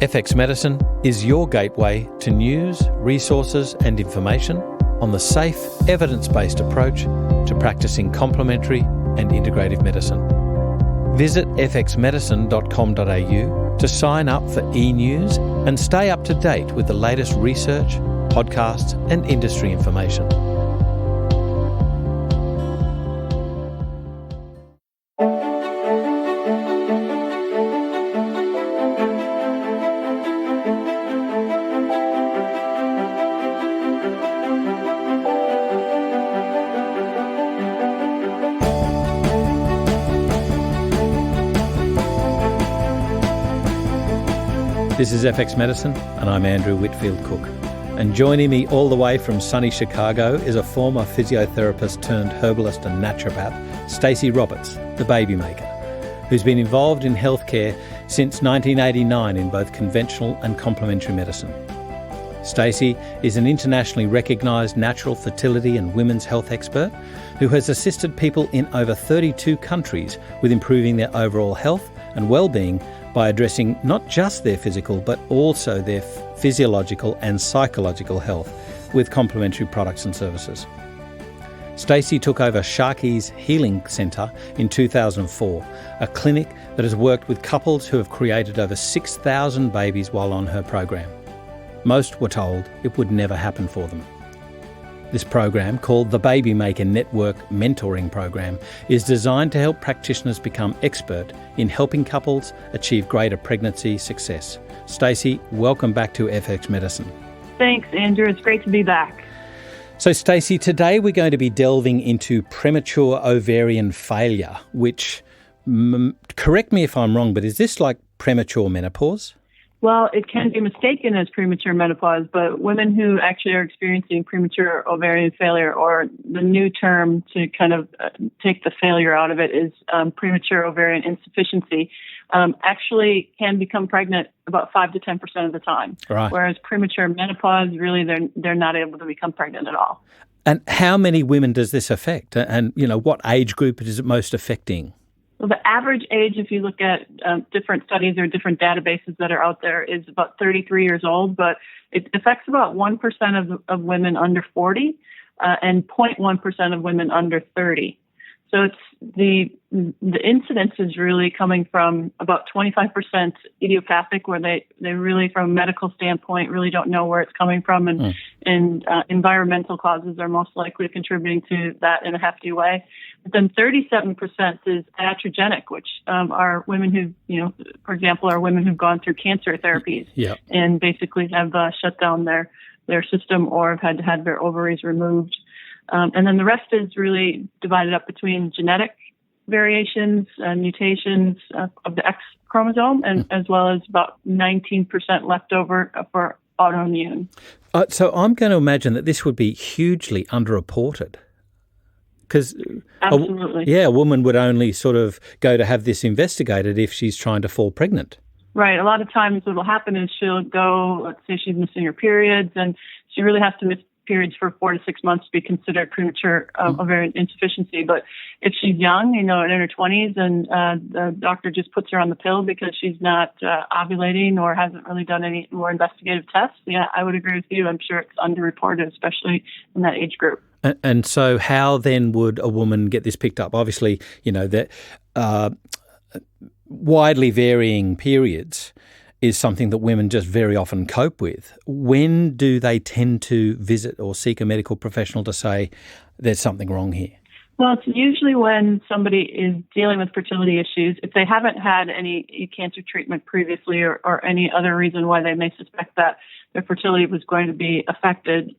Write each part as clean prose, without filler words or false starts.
FX Medicine is your gateway to news, resources and information on the safe, evidence-based approach to practicing complementary and integrative medicine. Visit fxmedicine.com.au to sign up for e-news and stay up to date with the latest research, podcasts and industry information. This is FX Medicine and I'm Andrew Whitfield Cook. And joining me all the way from sunny Chicago is a former physiotherapist turned herbalist and naturopath, Stacey Roberts, the baby maker, who's been involved in healthcare since 1989 in both conventional and complementary medicine. Stacey is an internationally recognised natural fertility and women's health expert who has assisted people in over 32 countries with improving their overall health and well-being by addressing not just their physical but also their physiological and psychological health with complementary products and services. Stacey took over Sharkey's Healing Centre in 2004, a clinic that has worked with couples who have created over 6,000 babies while on her program. Most were told it would never happen for them. This program, called the Baby Maker Network Mentoring Program, is designed to help practitioners become expert in helping couples achieve greater pregnancy success. Stacey, welcome back to FX Medicine. Thanks, Andrew. It's great to be back. So, Stacey, today we're going to be delving into premature ovarian failure, which, correct me if I'm wrong, but is this like premature menopause? Well, it can be mistaken as premature menopause, but women who actually are experiencing premature ovarian failure, or the new term to kind of take the failure out of it, is premature ovarian insufficiency, actually can become pregnant about 5 to 10% of the time. Right. Whereas premature menopause, really, they're not able to become pregnant at all. And how many women does this affect? And, what age group is it most affecting? Well, the average age, if you look at different studies or different databases that are out there, is about 33 years old, but it affects about 1% of women under 40 and 0.1% of women under 30. So it's the incidence is really coming from about 25% idiopathic, where they really, from a medical standpoint, really don't know where it's coming from, and environmental causes are most likely contributing to that in a hefty way. But then 37% is iatrogenic, which are women who, for example, are women who've gone through cancer therapies and basically have shut down their system or have had to have their ovaries removed. And then the rest is really divided up between genetic variations and mutations of the X chromosome, and as well as about 19% left over for autoimmune. So I'm going to imagine that this would be hugely underreported. Because a woman would only sort of go to have this investigated if she's trying to fall pregnant. Right. A lot of times what will happen is she'll go, let's say she's missing her periods, and she really has to miss periods for 4 to 6 months to be considered premature ovarian insufficiency. But if she's young, in her 20s, and the doctor just puts her on the pill because she's not ovulating or hasn't really done any more investigative tests, I would agree with you. I'm sure it's underreported, especially in that age group. And so how then would a woman get this picked up? Obviously, that widely varying periods is something that women just very often cope with. When do they tend to visit or seek a medical professional to say there's something wrong here? Well, it's usually when somebody is dealing with fertility issues. If they haven't had any cancer treatment previously, or any other reason why they may suspect that their fertility was going to be affected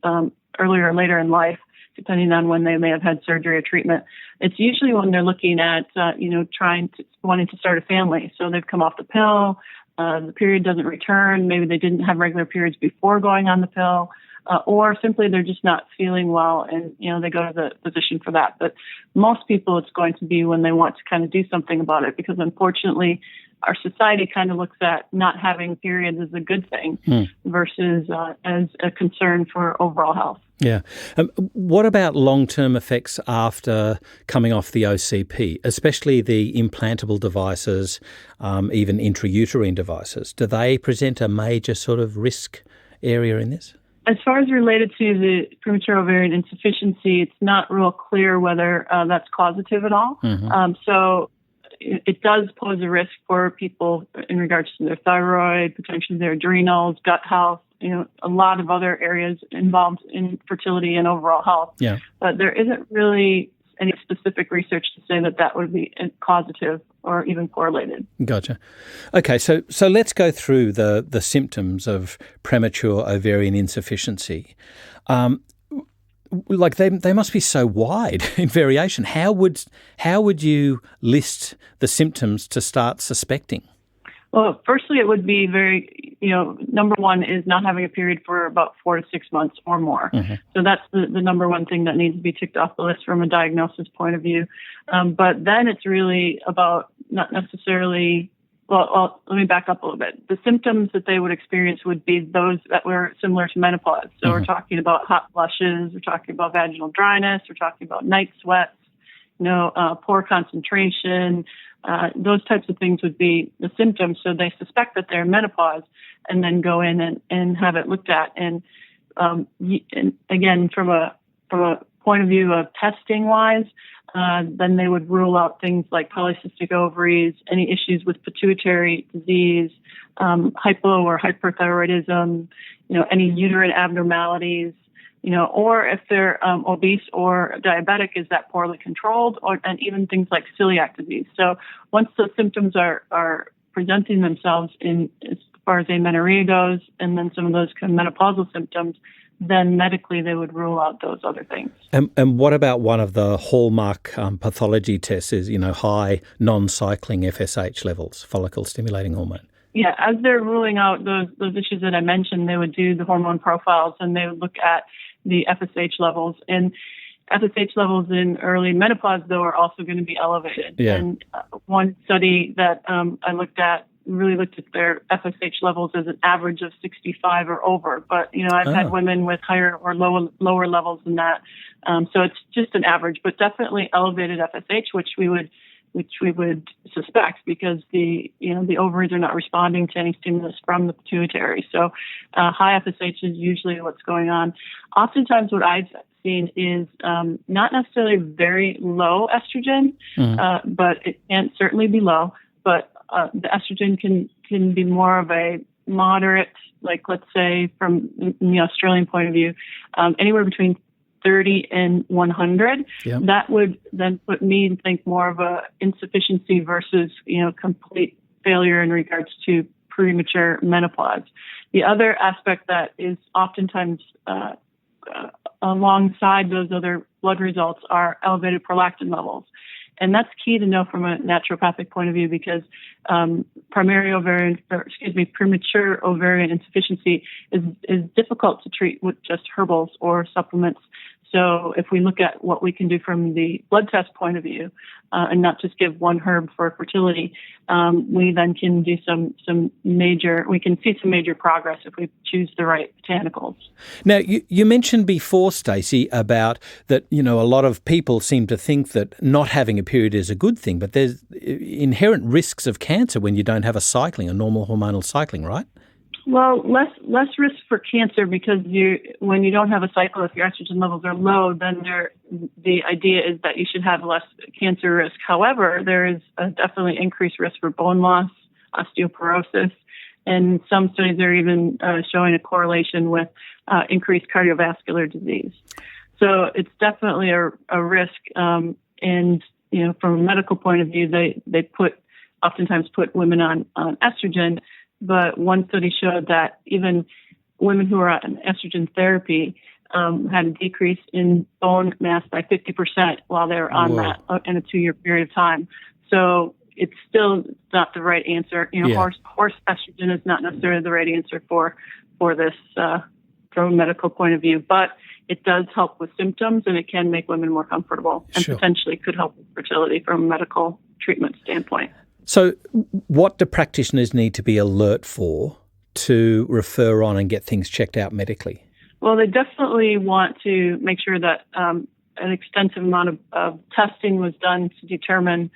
earlier or later in life, depending on when they may have had surgery or treatment. It's usually when they're looking at, wanting to start a family. So they've come off the pill, the period doesn't return, maybe they didn't have regular periods before going on the pill, or simply they're just not feeling well, and they go to the physician for that. But most people, it's going to be when they want to kind of do something about it, because unfortunately our society kind of looks at not having periods as a good thing versus as a concern for overall health. Yeah. What about long-term effects after coming off the OCP, especially the implantable devices, even intrauterine devices? Do they present a major sort of risk area in this? As far as related to the premature ovarian insufficiency, it's not real clear whether that's causative at all. So it does pose a risk for people in regards to their thyroid, potentially their adrenals, gut health, a lot of other areas involved in fertility and overall health. Yeah. But there isn't really any specific research to say that would be causative or even correlated. Gotcha. Okay, so let's go through the symptoms of premature ovarian insufficiency. They must be so wide in variation. How would you list the symptoms to start suspecting? Well, firstly, it would be very, number one is not having a period for about 4 to 6 months or more. So that's the number one thing that needs to be ticked off the list from a diagnosis point of view. But then it's really about not necessarily, well, let me back up a little bit. The symptoms that they would experience would be those that were similar to menopause. So we're talking about hot flushes, we're talking about vaginal dryness, we're talking about night sweats, poor concentration. Those types of things would be the symptoms. So they suspect that they're in menopause and then go in and have it looked at. And again, from a point of view of testing wise, then they would rule out things like polycystic ovaries, any issues with pituitary disease, hypo or hyperthyroidism, any uterine abnormalities, or if they're obese or diabetic, is that poorly controlled, and even things like celiac disease. So once the symptoms are presenting themselves as far as amenorrhea goes, and then some of those kind of menopausal symptoms, then medically they would rule out those other things. And what about one of the hallmark pathology tests is, high non-cycling FSH levels, follicle stimulating hormone? Yeah, as they're ruling out those issues that I mentioned, they would do the hormone profiles and they would look at the FSH levels. And FSH levels in early menopause, though, are also going to be elevated. Yeah. And one study that I looked at really looked at their FSH levels as an average of 65 or over. But, I've had women with higher or lower levels than that. So it's just an average, but definitely elevated FSH, which we would suspect because the ovaries are not responding to any stimulus from the pituitary. So high FSH is usually what's going on. Oftentimes what I've seen is not necessarily very low estrogen, but it can certainly be low. But the estrogen can be more of a moderate, like let's say from the Australian point of view, anywhere between 30 and 100. Yep. That would then put me to think more of a insufficiency versus, complete failure in regards to premature menopause. The other aspect that is oftentimes alongside those other blood results are elevated prolactin levels. And that's key to know from a naturopathic point of view because premature ovarian insufficiency is difficult to treat with just herbals or supplements. So if we look at what we can do from the blood test point of view and not just give one herb for fertility, we then can do we can see some major progress if we choose the right botanicals. Now, you mentioned before, Stacey, about that, a lot of people seem to think that not having a period is a good thing, but there's inherent risks of cancer when you don't have a normal hormonal cycling, right? Well, less risk for cancer because when you don't have a cycle, if your estrogen levels are low, then the idea is that you should have less cancer risk. However, there is a definitely increased risk for bone loss, osteoporosis, and some studies are even showing a correlation with increased cardiovascular disease. So it's definitely a risk. And from a medical point of view, they oftentimes put women on estrogen. But one study showed that even women who are on estrogen therapy had a decrease in bone mass by 50% while they were on that in a 2-year period of time. So it's still not the right answer. Horse estrogen is not necessarily the right answer for this from a medical point of view. But it does help with symptoms, and it can make women more comfortable and potentially could help with fertility from a medical treatment standpoint. So what do practitioners need to be alert for to refer on and get things checked out medically? Well, they definitely want to make sure that an extensive amount of testing was done to determine,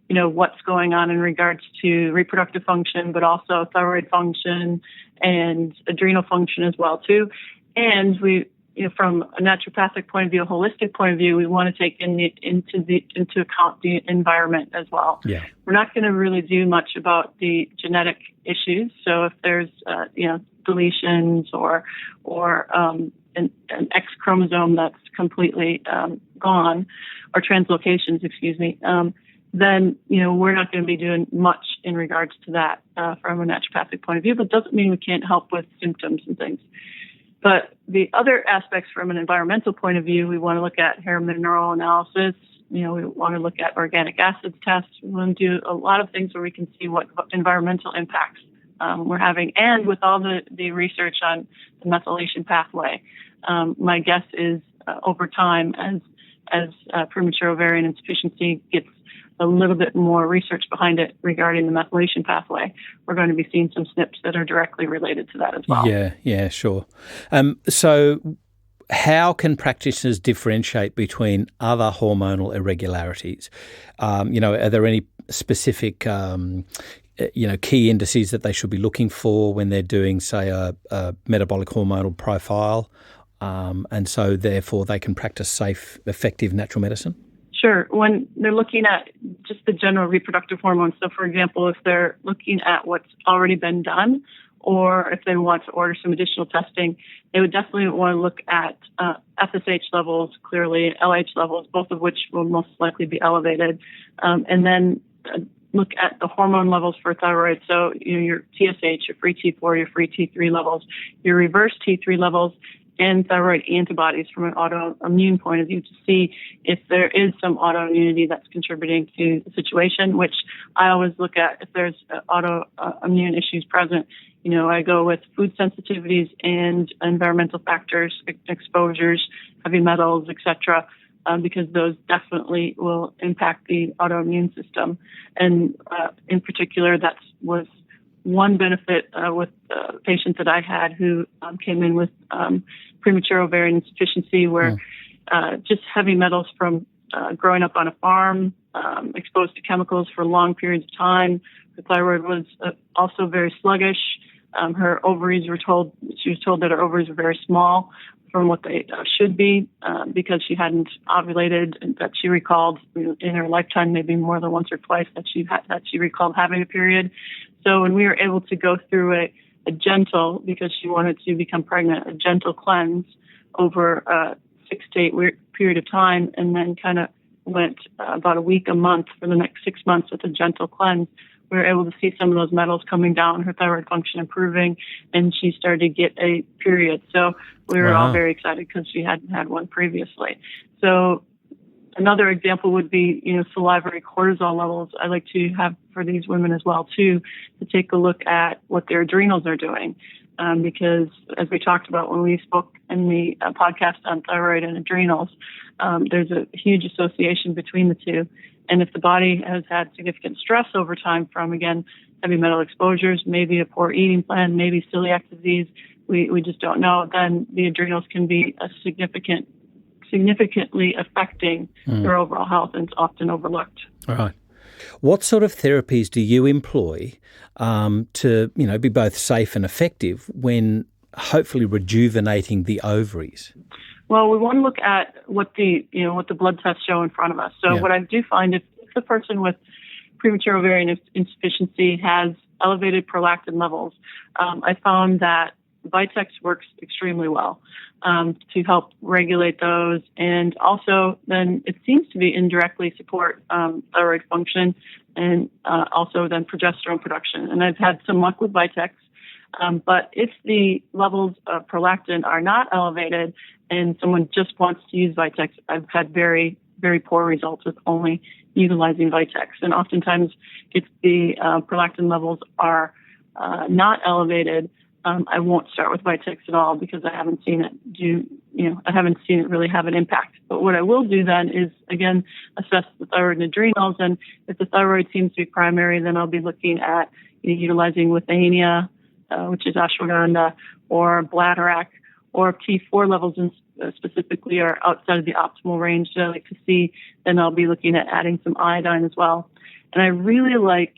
what's going on in regards to reproductive function, but also thyroid function and adrenal function as well too. And we, from a naturopathic point of view, a holistic point of view, we want to take into account the environment as well. Yeah. We're not going to really do much about the genetic issues. So if there's, deletions or an X chromosome that's completely gone, or translocations, then, we're not going to be doing much in regards to that from a naturopathic point of view, but doesn't mean we can't help with symptoms and things. But the other aspects from an environmental point of view, we want to look at hair mineral analysis. We want to look at organic acids tests. We want to do a lot of things where we can see what environmental impacts we're having. And with all the research on the methylation pathway, my guess is over time, as premature ovarian insufficiency gets a little bit more research behind it regarding the methylation pathway, we're going to be seeing some SNPs that are directly related to that as well. Yeah, sure. So how can practitioners differentiate between other hormonal irregularities? Are there any specific key indices that they should be looking for when they're doing, say, a metabolic hormonal profile, and so therefore they can practice safe, effective natural medicine? Sure. When they're looking at just the general reproductive hormones, so for example, if they're looking at what's already been done, or if they want to order some additional testing, they would definitely want to look at FSH levels, clearly LH levels, both of which will most likely be elevated, and then look at the hormone levels for thyroid. So your TSH, your free T4, your free T3 levels, your reverse T3 levels, and thyroid antibodies from an autoimmune point of view to see if there is some autoimmunity that's contributing to the situation, which I always look at if there's autoimmune issues present. I go with food sensitivities and environmental factors, exposures, heavy metals, etc., because those definitely will impact the autoimmune system. And in particular, that was one benefit with patients that I had who came in with premature ovarian insufficiency, where just heavy metals from growing up on a farm, exposed to chemicals for long periods of time. The thyroid was also very sluggish. Her ovaries she was told that her ovaries were very small from what they should be because she hadn't ovulated, and that she recalled in her lifetime maybe more than once or twice that she recalled having a period. So when we were able to go through a gentle, because she wanted to become pregnant, a gentle cleanse over a 6 to 8 week period of time, and then kind of went about a week, a month for the next 6 months with a gentle cleanse, we were able to see some of those metals coming down, her thyroid function improving, and she started to get a period. So we were all very excited because she hadn't had one previously. So another example would be, salivary cortisol levels. I like to have for these women as well, too, to take a look at what their adrenals are doing. Because as we talked about when we spoke in the podcast on thyroid and adrenals, there's a huge association between the two. And if the body has had significant stress over time from, again, heavy metal exposures, maybe a poor eating plan, maybe celiac disease, we just don't know, then the adrenals can be significantly affecting their overall health, and it's often overlooked. All right. What sort of therapies do you employ to, be both safe and effective when hopefully rejuvenating the ovaries? Well, we want to look at what the blood tests show in front of us. So what I do find, if the person with premature ovarian insufficiency has elevated prolactin levels, I found that Vitex works extremely well to help regulate those, and also then it seems to be indirectly support thyroid function and also then progesterone production. And I've had some luck with Vitex, but if the levels of prolactin are not elevated and someone just wants to use Vitex, I've had very, very poor results with only utilizing Vitex. And oftentimes if the prolactin levels are not elevated, I won't start with Vitex at all because I haven't seen it really have an impact. But what I will do then is, again, assess the thyroid and adrenals. And if the thyroid seems to be primary, then I'll be looking at utilizing withania, which is ashwagandha, or bladderwrack, or if T4 levels specifically are outside of the optimal range that I like to see, then I'll be looking at adding some iodine as well. And I really like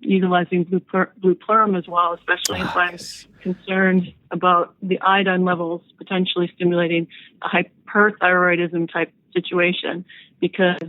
utilizing blue plurum as well, especially if I'm concerned about the iodine levels potentially stimulating a hyperthyroidism type situation, because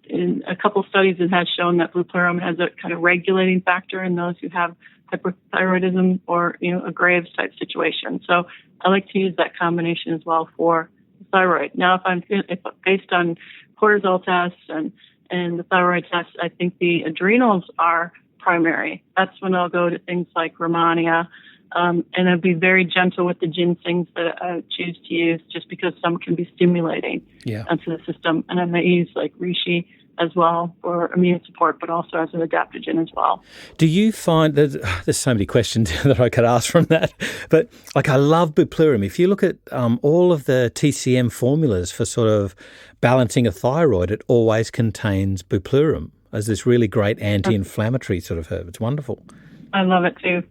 in a couple studies it has shown that blue plurum has a kind of regulating factor in those who have hyperthyroidism or a Graves type situation. So I like to use that combination as well for the thyroid. Now, if based on cortisol tests and the thyroid tests, I think the adrenals are primary. That's when I'll go to things like Romania, and I'll be very gentle with the ginsengs that I choose to use, just because some can be stimulating onto the system. And I may use like reishi as well for immune support, but also as an adaptogen as well. Do you find that there's so many questions that I could ask from that, but like I love bupleurum. If you look at all of the TCM formulas for sort of balancing a thyroid, it always contains bupleurum as this really great anti-inflammatory sort of herb. It's wonderful. I love it too.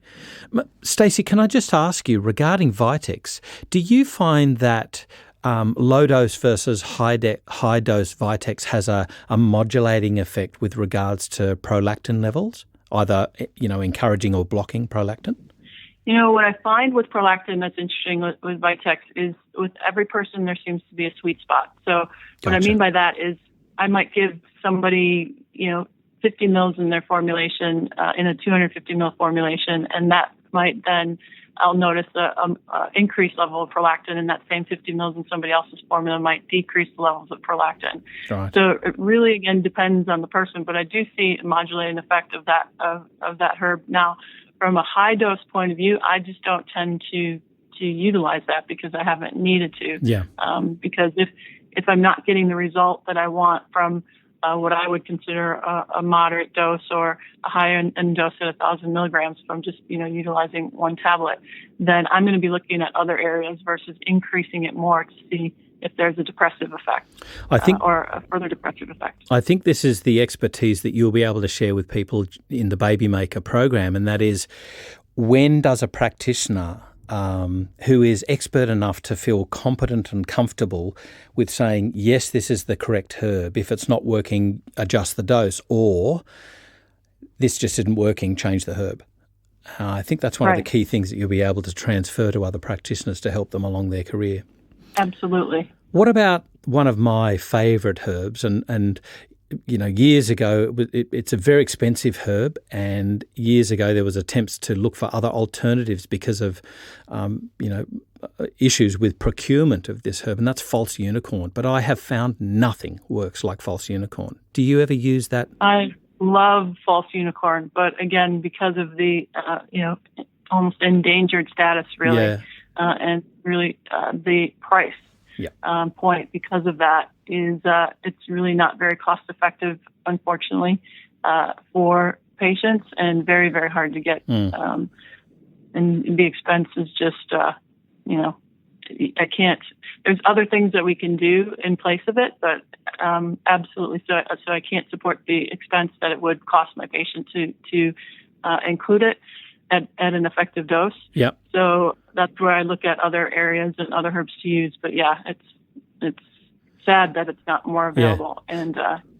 Stacey, can I just ask you regarding Vitex, do you find that low dose versus high dose Vitex has a modulating effect with regards to prolactin levels, either encouraging or blocking prolactin? What I find with prolactin that's interesting with Vitex is with every person there seems to be a sweet spot. So what I mean by that is I might give somebody 50 mils in their formulation, in a 250 mil formulation, and that might then I'll notice a increased level of prolactin, and that same 50 mils in somebody else's formula might decrease the levels of prolactin. Right. So it really, again, depends on the person, but I do see a modulating effect of that herb. Now, from a high dose point of view, I just don't tend to utilize that because I haven't needed to. Yeah. Because if I'm not getting the result that I want from what I would consider a moderate dose or a higher end dose at 1,000 milligrams from just utilizing one tablet, then I'm going to be looking at other areas versus increasing it more to see if there's a depressive effect, or a further depressive effect. I think this is the expertise that you'll be able to share with people in the Baby Maker program, and that is, when does a practitioner who is expert enough to feel competent and comfortable with saying, yes, this is the correct herb, if it's not working, adjust the dose, or this just isn't working, change the herb. I think that's one of the key things that you'll be able to transfer to other practitioners to help them along their career. Absolutely. What about one of my favourite herbs, and years ago, it's a very expensive herb, and years ago there was attempts to look for other alternatives because of, issues with procurement of this herb, and that's false unicorn. But I have found nothing works like false unicorn. Do you ever use that? I love false unicorn, but again, because of the, almost endangered status, really, and really the price. Point because of that is it's really not very cost effective, unfortunately, for patients, and very, very hard to get. And the expense is just, I can't. There's other things that we can do in place of it, but absolutely, so I can't support the expense that it would cost my patient to include it at an effective dose. Yep. So that's where I look at other areas and other herbs to use. But it's sad that it's not more available. Yeah. And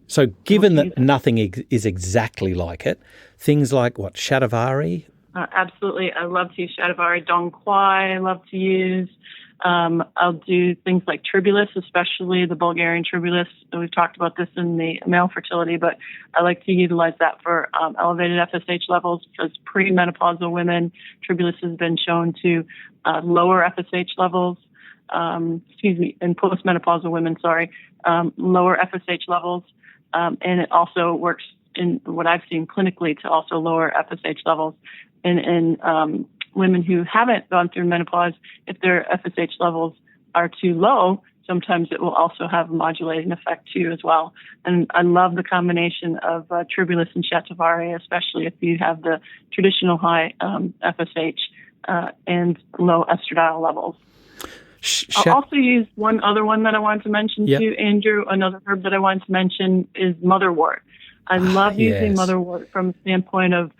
so given that nothing is exactly like it, things like what, Shatavari? Absolutely. I love to use Shatavari. Dong Quai I love to use. I'll do things like tribulus, especially the Bulgarian tribulus. We've talked about this in the male fertility, but I like to utilize that for elevated FSH levels, because premenopausal women, tribulus has been shown to lower FSH levels. And postmenopausal women, lower FSH levels. And it also works in what I've seen clinically to also lower FSH levels in women who haven't gone through menopause. If their FSH levels are too low, sometimes it will also have a modulating effect too as well. And I love the combination of tribulus and Shatavari, especially if you have the traditional high FSH and low estradiol levels. I'll also use one other one that I wanted to mention too, Andrew. Another herb that I wanted to mention is motherwort. I love using motherwort from the standpoint of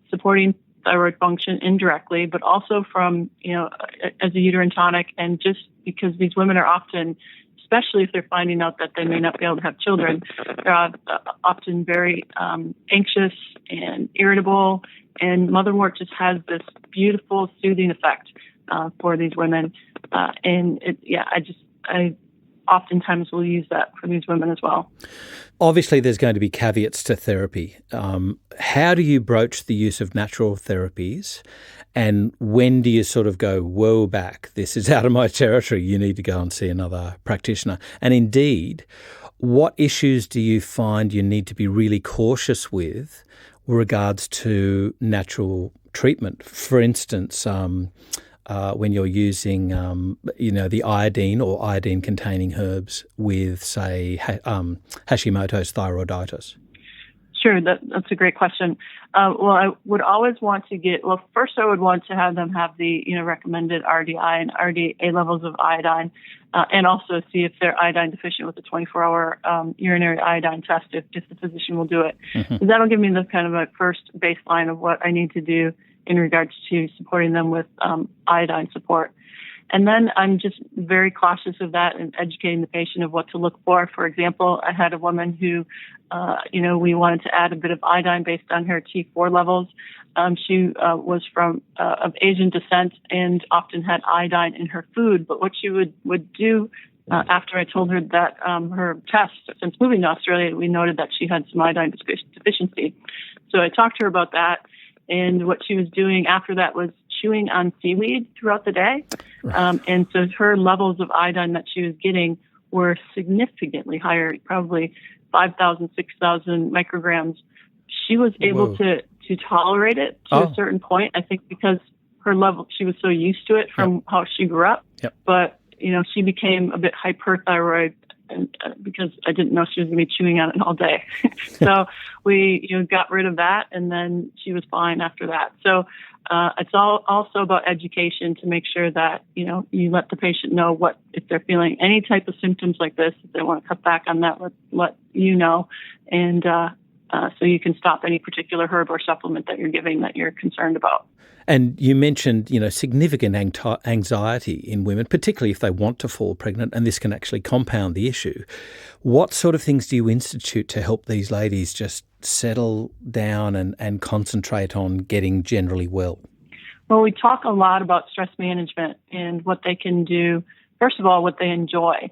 supporting thyroid function indirectly, but also from, as a uterine tonic. And just because these women are often, especially if they're finding out that they may not be able to have children, they're often very anxious and irritable. And motherwort just has this beautiful soothing effect for these women. I oftentimes will use that for these women as well. Obviously, there's going to be caveats to therapy. How do you broach the use of natural therapies? And when do you sort of go, whoa, back, this is out of my territory, you need to go and see another practitioner? And indeed, what issues do you find you need to be really cautious with regards to natural treatment? For instance, when you're using, the iodine or iodine-containing herbs with, say, Hashimoto's thyroiditis? Sure, that's a great question. I would always want to first I would want to have them have the, recommended RDI and RDA levels of iodine, and also see if they're iodine deficient with a 24-hour urinary iodine test if the physician will do it. Mm-hmm. So that'll give me the kind of a first baseline of what I need to do in regards to supporting them with iodine support. And then I'm just very cautious of that and educating the patient of what to look for. For example, I had a woman who, we wanted to add a bit of iodine based on her T4 levels. She was of Asian descent and often had iodine in her food. But what she would do after I told her that her test, since moving to Australia, we noted that she had some iodine deficiency. So I talked to her about that. And what she was doing after that was chewing on seaweed throughout the day. Right. And so her levels of iodine that she was getting were significantly higher, probably 5,000, 6,000 micrograms. She was able to tolerate it to a certain point, I think because her level, she was so used to it from how she grew up. Yep. But, she became a bit hyperthyroid because I didn't know she was going to be chewing on it all day. So we, got rid of that, and then she was fine after that. So it's also about education to make sure that, you let the patient know what, if they're feeling any type of symptoms like this, if they want to cut back on that, let you know. And so you can stop any particular herb or supplement that you're giving that you're concerned about. And you mentioned, significant anxiety in women, particularly if they want to fall pregnant, and this can actually compound the issue. What sort of things do you institute to help these ladies just settle down and concentrate on getting generally well? Well, we talk a lot about stress management and what they can do. First of all, what they enjoy.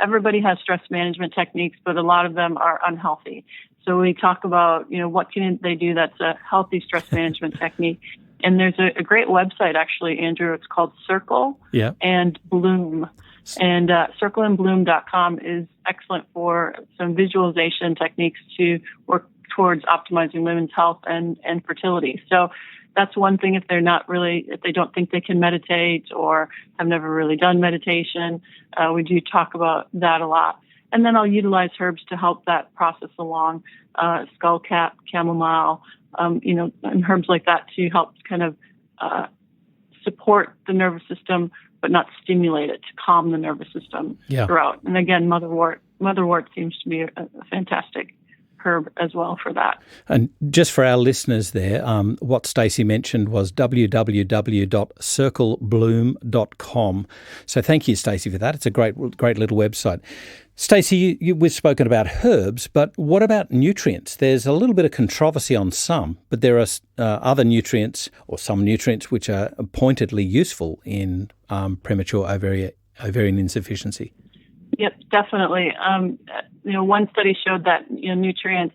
Everybody has stress management techniques, but a lot of them are unhealthy. So we talk about, what can they do that's a healthy stress management technique. And there's a great website, actually, Andrew. It's called Circle and Bloom. And circleandbloom.com is excellent for some visualization techniques to work towards optimizing women's health and fertility. So that's one thing if they don't think they can meditate or have never really done meditation. We do talk about that a lot. And then I'll utilize herbs to help that process along, skullcap, chamomile, and herbs like that to help kind of support the nervous system, but not stimulate it, to calm the nervous system throughout. And again, motherwort seems to be a fantastic herb as well for that. And just for our listeners there, what Stacey mentioned was www.circlebloom.com. So thank you, Stacey, for that. It's a great little website. Stacey, we've spoken about herbs, but what about nutrients? There's a little bit of controversy on some, but there are other nutrients or some nutrients which are pointedly useful in premature ovarian insufficiency. Yep, definitely. One study showed that nutrient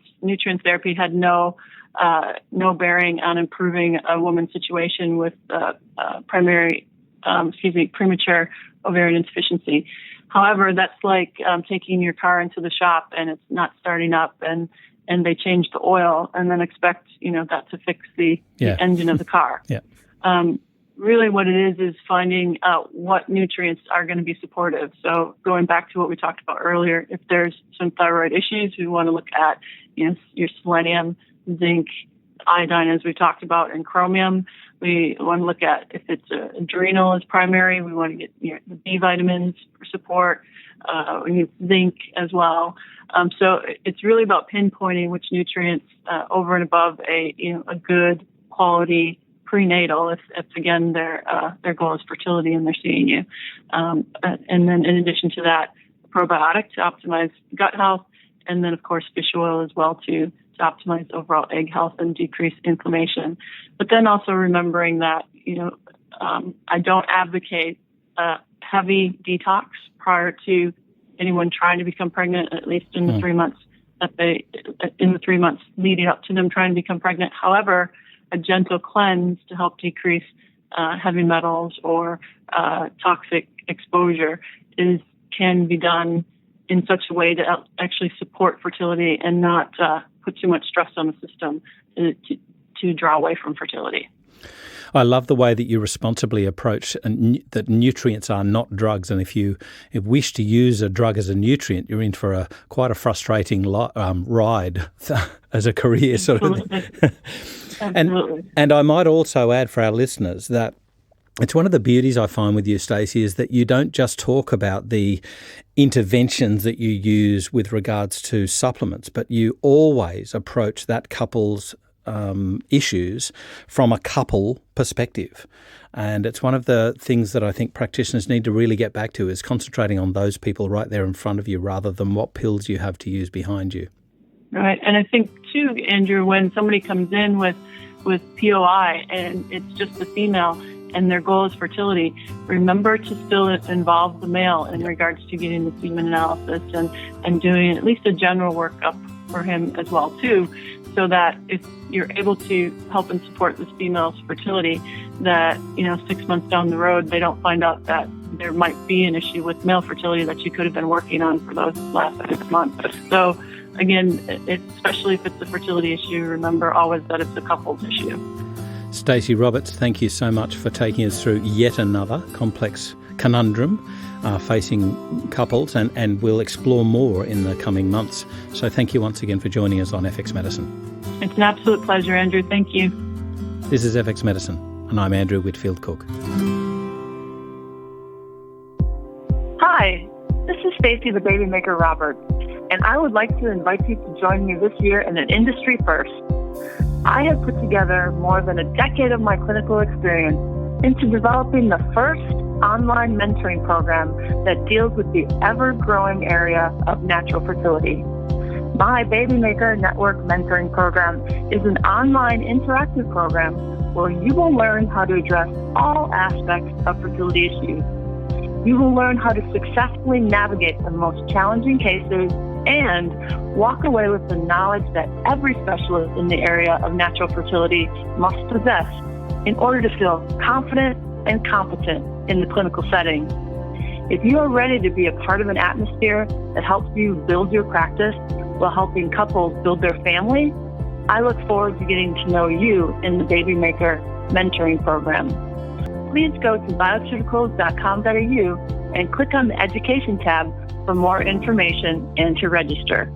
therapy had no bearing on improving a woman's situation with premature ovarian insufficiency. However, that's like taking your car into the shop and it's not starting up, and they change the oil and then expect that to fix the engine of the car. Yeah. Really what it is finding out what nutrients are going to be supportive. So going back to what we talked about earlier, if there's some thyroid issues, we want to look at your selenium, zinc, iodine, as we talked about, and chromium. We want to look at if it's adrenal is primary. We want to get the B vitamins for support. We need zinc as well. So it's really about pinpointing which nutrients over and above a good quality prenatal if again their goal is fertility and they're seeing you. And then in addition to that, probiotic to optimize gut health, and then of course fish oil as well to optimize overall egg health and decrease inflammation. But then also remembering that I don't advocate heavy detox prior to anyone trying to become pregnant, at least in the 3 months in the 3 months leading up to them trying to become pregnant. However, a gentle cleanse to help decrease heavy metals or toxic exposure can be done in such a way to actually support fertility and not put too much stress on the system to draw away from fertility. I love the way that you responsibly approach that nutrients are not drugs, and if you wish to use a drug as a nutrient, you're in for quite a frustrating ride as a career sort of thing. Absolutely. And I might also add for our listeners that it's one of the beauties I find with you, Stacey, is that you don't just talk about the interventions that you use with regards to supplements, but you always approach that couple's issues from a couple perspective. And it's one of the things that I think practitioners need to really get back to, is concentrating on those people right there in front of you rather than what pills you have to use behind you. Right. And I think too, Andrew, when somebody comes in with POI and it's just the female and their goal is fertility, remember to still involve the male in regards to getting the semen analysis and doing at least a general workup for him as well too, so that if you're able to help and support this female's fertility, that 6 months down the road they don't find out that there might be an issue with male fertility that you could have been working on for those last 6 months. So again, especially if it's a fertility issue, remember always that it's a couple's issue. Stacey Roberts, thank you so much for taking us through yet another complex conundrum facing couples, and we'll explore more in the coming months. So thank you once again for joining us on FX Medicine. It's an absolute pleasure, Andrew. Thank you. This is FX Medicine, and I'm Andrew Whitfield Cook. Hi, this is Stacey the Baby Maker Roberts, and I would like to invite you to join me this year in an industry first. I have put together more than a decade of my clinical experience into developing the first online mentoring program that deals with the ever-growing area of natural fertility. My Baby Maker Network Mentoring Program is an online interactive program where you will learn how to address all aspects of fertility issues. You will learn how to successfully navigate the most challenging cases and walk away with the knowledge that every specialist in the area of natural fertility must possess in order to feel confident and competent in the clinical setting. If you are ready to be a part of an atmosphere that helps you build your practice while helping couples build their family, I look forward to getting to know you in the Baby Maker Mentoring Program. Please go to bioceuticals.com.au and click on the Education tab for more information and to register.